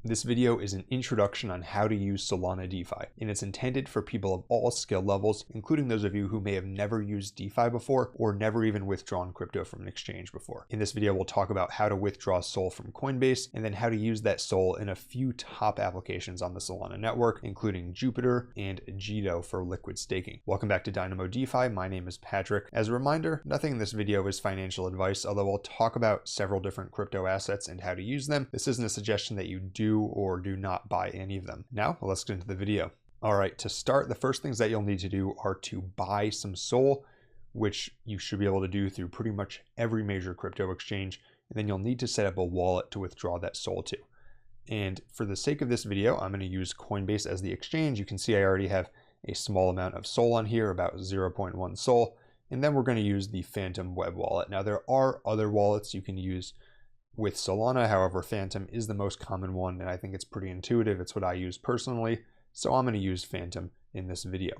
This video is an introduction on how to use Solana DeFi, and it's intended for people of all skill levels, including those of you who may have never used DeFi before or never even withdrawn crypto from an exchange before. In this video, we'll talk about how to withdraw SOL from CoinBase, and then how to use that SOL in a few top applications on the Solana network, including Jupiter and Jito for liquid staking. Welcome back to Dynamo DeFi. My name is Patrick. As a reminder, nothing in this video is financial advice, although I'll talk about several different crypto assets and how to use them. This isn't a suggestion that you do or do not buy any of them. Now, let's get into the video. All right, to start, the first things that you'll need to do are to buy some SOL, which you should be able to do through pretty much every major crypto exchange. And then you'll need to set up a wallet to withdraw that SOL to. And for the sake of this video, I'm going to use Coinbase as the exchange. You can see I already have a small amount of SOL on here, about 0.1 SOL. And then we're going to use the Phantom web wallet. Now, there are other wallets you can use with Solana. However, Phantom is the most common one, and I think it's pretty intuitive. It's what I use personally, so I'm going to use Phantom in this video.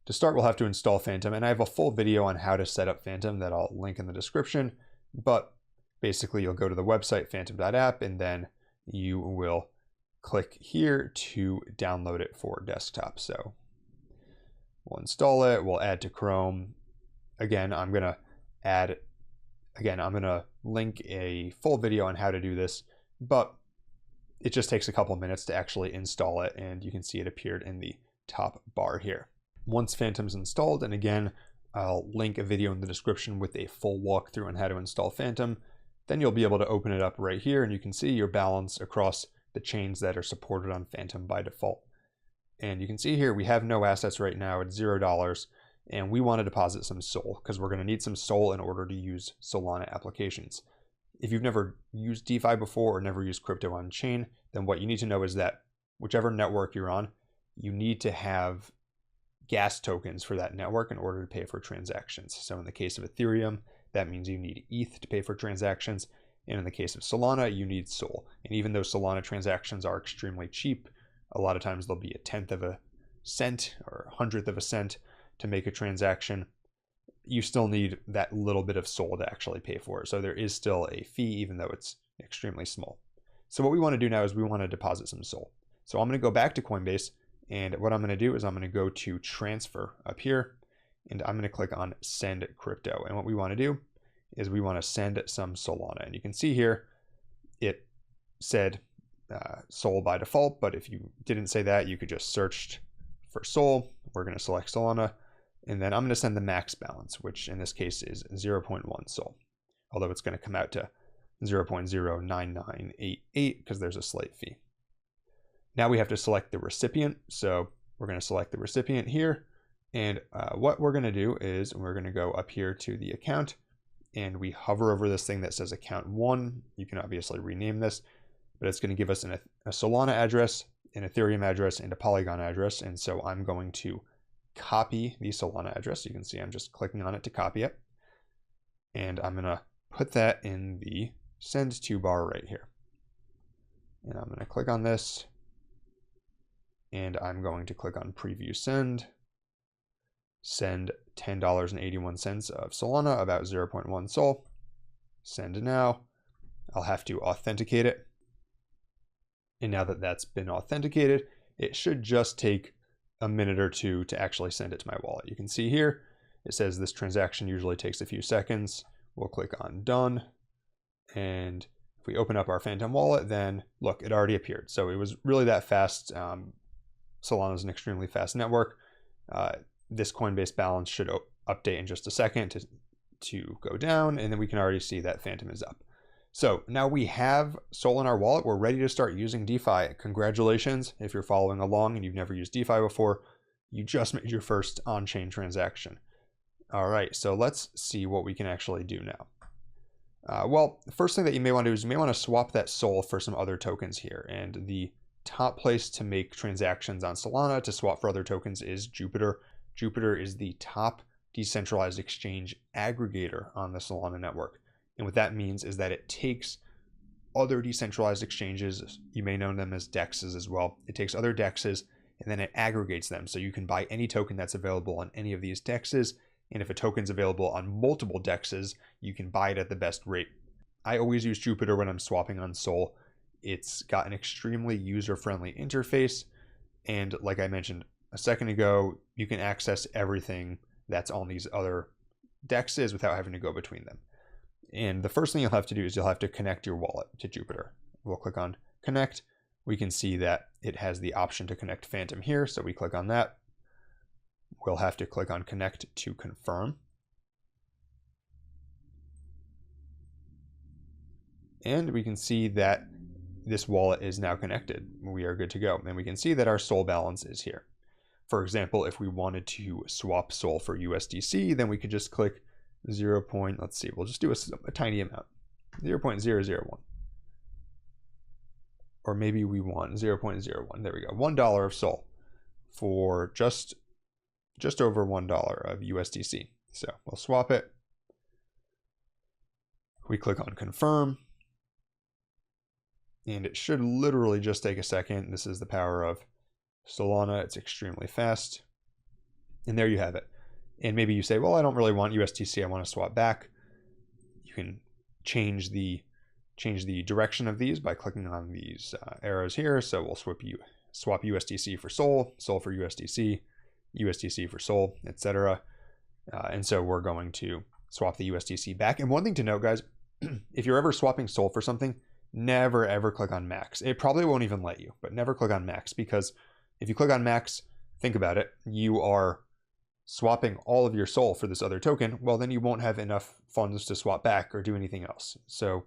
To start, we'll have to install Phantom, and I have a full video on how to set up Phantom that I'll link in the description, but basically you'll go to the website phantom.app, and then you will click here to download it for desktop. So we'll install it, we'll add to Chrome. Again, I'm going to link a full video on how to do this, but it just takes a couple minutes to actually install it, and you can see it appeared in the top bar here. Once Phantom's installed, and again, I'll link a video in the description with a full walkthrough on how to install Phantom, then you'll be able to open it up right here, and you can see your balance across the chains that are supported on Phantom by default. And you can see here we have no assets right now at $0. And we want to deposit some SOL because we're going to need some SOL in order to use Solana applications. If you've never used DeFi before or never used crypto on chain, then what you need to know is that whichever network you're on, you need to have gas tokens for that network in order to pay for transactions. So in the case of Ethereum, that means you need ETH to pay for transactions. And in the case of Solana, you need SOL. And even though Solana transactions are extremely cheap, a lot of times they'll be 1/10 of a cent or 100th of a cent to make a transaction, you still need that little bit of SOL to actually pay for it. So there is still a fee, even though it's extremely small. So what we want to do now is we want to deposit some SOL. So I'm going to go back to Coinbase, and what I'm going to do is I'm going to go to transfer up here, and I'm going to click on send crypto. And what we want to do is we want to send some Solana. And you can see here, it said SOL by default, but if you didn't say that, you could just search for SOL. We're going to select Solana. And then I'm going to send the max balance, which in this case is 0.1 SOL, although it's going to come out to 0.09988 because there's a slight fee. Now we have to select the recipient. So we're going to select the recipient here. And what we're going to do is we're going to go up here to the account, and we hover over this thing that says account 1. You can obviously rename this, but it's going to give us a Solana address, an Ethereum address, and a Polygon address. And so I'm going to copy the Solana address. You can see I'm just clicking on it to copy it. And I'm going to put that in the send to bar right here. And I'm going to click on this. And I'm going to click on preview send. Send $10.81 of Solana, about 0.1 SOL. Send now. I'll have to authenticate it. And now that that's been authenticated, it should just take a minute or two to actually send it to my wallet. You can see here, it says this transaction usually takes a few seconds. We'll click on done. And if we open up our Phantom wallet, then look, it already appeared. So it was really that fast. Solana is an extremely fast network. This Coinbase balance should update in just a second to go down. And then we can already see that Phantom is up. So now we have SOL in our wallet. We're ready to start using DeFi. Congratulations. If you're following along and you've never used DeFi before, you just made your first on-chain transaction. All right, so let's see what we can actually do now. Well, the first thing that you may want to do is you may want to swap that SOL for some other tokens here. And the top place to make transactions on Solana to swap for other tokens is Jupiter. Jupiter is the top decentralized exchange aggregator on the Solana network. And what that means is that it takes other decentralized exchanges, you may know them as DEXs as well. It takes other DEXs and then it aggregates them. So you can buy any token that's available on any of these DEXs. And if a token's available on multiple DEXs, you can buy it at the best rate. I always use Jupiter when I'm swapping on SOL. It's got an extremely user-friendly interface. And like I mentioned a second ago, you can access everything that's on these other dexes without having to go between them. And the first thing you'll have to do is you'll have to connect your wallet to Jupiter. We'll click on connect. We can see that it has the option to connect Phantom here. So we click on that. We'll have to click on connect to confirm. And we can see that this wallet is now connected. We are good to go. And we can see that our SOL balance is here. For example, if we wanted to swap SOL for USDC, then we could just click 0. Let's see, we'll just do a tiny amount, 0.001. Or maybe we want 0.01. There we go. $1 of SOL for just over $1 of USDC. So we'll swap it. We click on confirm. And it should literally just take a second. This is the power of Solana. It's extremely fast. And there you have it. And maybe you say, well, I don't really want USDC. I want to swap back. You can change the direction of these by clicking on these arrows here. So we'll swap USDC for SOL, SOL for USDC, USDC for SOL, etc. And so we're going to swap the USDC back. And one thing to note, guys, if you're ever swapping SOL for something, never ever click on max. It probably won't even let you, but never click on max, because if you click on max, think about it, you are swapping all of your SOL for this other token. Well, then you won't have enough funds to swap back or do anything else. So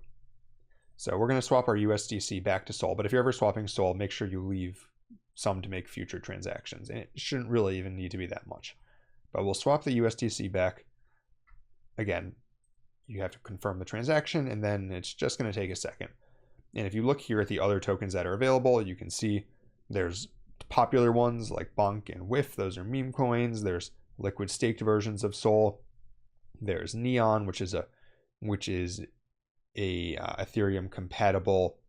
we're going to swap our USDC back to SOL, but if you're ever swapping SOL, make sure you leave some to make future transactions. And it shouldn't really even need to be that much, but we'll swap the USDC back. Again, you have to confirm the transaction, and then it's just going to take a second. And if you look here at the other tokens that are available, you can see there's popular ones like Bonk and Whiff. Those are meme coins. There's liquid staked versions of SOL. There's Neon, which is a Ethereum compatible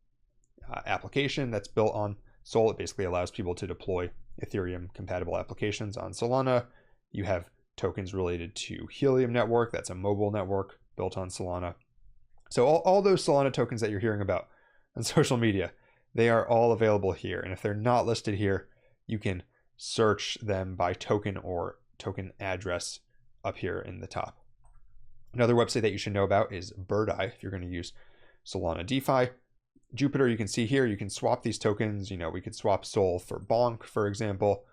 application that's built on SOL. It basically allows people to deploy Ethereum compatible applications on Solana. You have tokens related to Helium Network. That's a mobile network built on Solana. So all those Solana tokens that you're hearing about on social media, they are all available here. And if they're not listed here, you can search them by token or token address up here in the top. Another website that you should know about is Birdeye if you're going to use Solana DeFi. Jupiter, you can see here, you can swap these tokens. You know, we could swap SOL for Bonk, for example.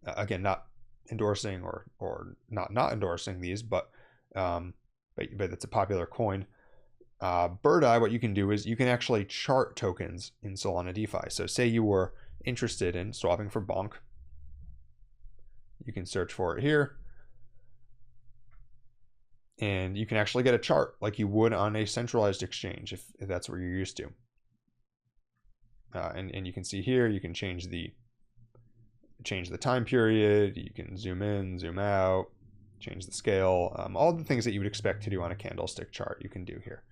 Again, not endorsing or not endorsing these, but it's a popular coin. Birdeye, what you can do is you can actually chart tokens in Solana DeFi. So say you were interested in swapping for Bonk. You can search for it here. And you can actually get a chart like you would on a centralized exchange if that's what you're used to. And you can see here, you can change the time period. You can zoom in, zoom out, change the scale. All the things that you would expect to do on a candlestick chart, you can do here.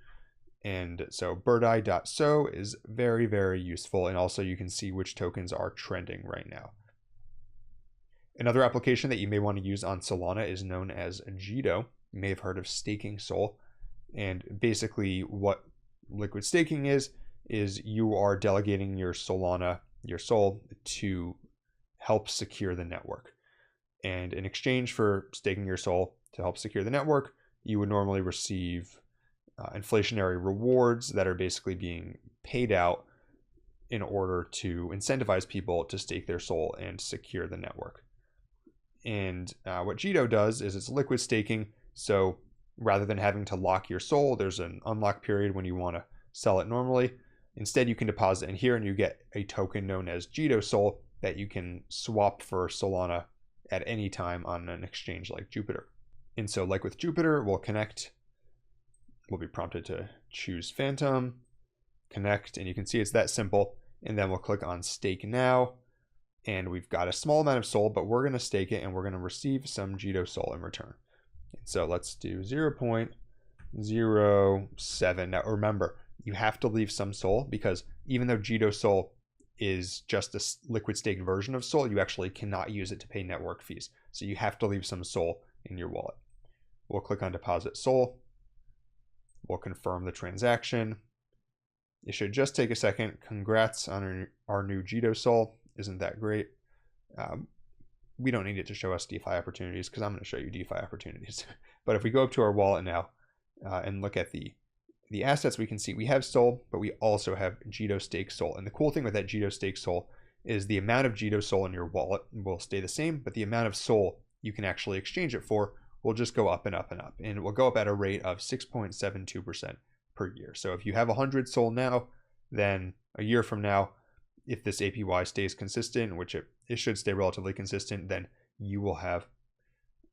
And so birdeye.so is very, very useful. And also you can see which tokens are trending right now. Another application that you may want to use on Solana is known as Jito. You may have heard of staking SOL. And basically what liquid staking is you are delegating your Solana, your SOL, to help secure the network. And in exchange for staking your SOL to help secure the network, you would normally receive inflationary rewards that are basically being paid out in order to incentivize people to stake their SOL and secure the network. And what Jito does is it's liquid staking. So rather than having to lock your SOL, there's an unlock period when you want to sell it normally. Instead, you can deposit in here and you get a token known as Jito SOL that you can swap for Solana at any time on an exchange like Jupiter. And so like with Jupiter, we'll connect. We'll be prompted to choose Phantom, connect, and you can see it's that simple. And then we'll click on stake now. And we've got a small amount of SOL, but we're going to stake it and we're going to receive some Jito SOL in return. And so let's do 0.07. Now remember, you have to leave some SOL because even though Jito SOL is just a liquid staked version of SOL, you actually cannot use it to pay network fees. So you have to leave some SOL in your wallet. We'll click on deposit SOL. We'll confirm the transaction. It should just take a second. Congrats on our new Jito Sol. Isn't that great? We don't need it to show us DeFi opportunities because I'm going to show you DeFi opportunities. But if we go up to our wallet now and look at the assets, we can see we have Sol, but we also have Jito Stake Sol. And the cool thing with that Jito Stake Sol is the amount of Jito Sol in your wallet will stay the same, but the amount of Sol you can actually exchange it for will just go up and up and up. And it will go up at a rate of 6.72% per year. So if you have 100 Sol now, then a year from now, if this APY stays consistent, which it should stay relatively consistent, then you will have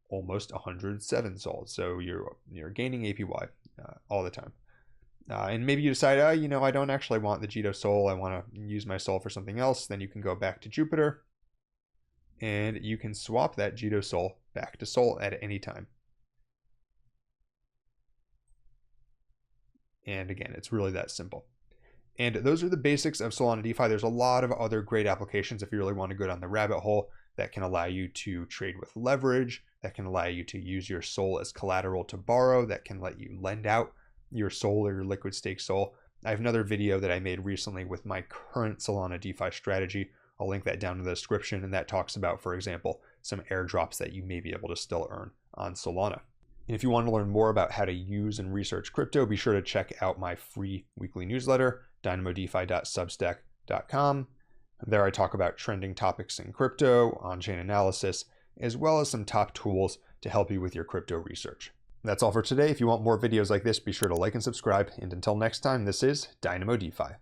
almost 107 Sol. So you're gaining APY all the time. And maybe you decide, I don't actually want the Jito Sol. I want to use my Sol for something else. Then you can go back to Jupiter and you can swap that Jito Sol back to Sol at any time. And again, it's really that simple. And those are the basics of Solana DeFi. There's a lot of other great applications if you really want to go down the rabbit hole that can allow you to trade with leverage, that can allow you to use your Sol as collateral to borrow, that can let you lend out your Sol or your liquid stake Sol. I have another video that I made recently with my current Solana DeFi strategy. I'll link that down in the description, and that talks about, for example, some airdrops that you may be able to still earn on Solana. And if you want to learn more about how to use and research crypto, be sure to check out my free weekly newsletter, dynamodefi.substack.com. There I talk about trending topics in crypto, on-chain analysis, as well as some top tools to help you with your crypto research. That's all for today. If you want more videos like this, be sure to like and subscribe. And until next time, this is Dynamo DeFi.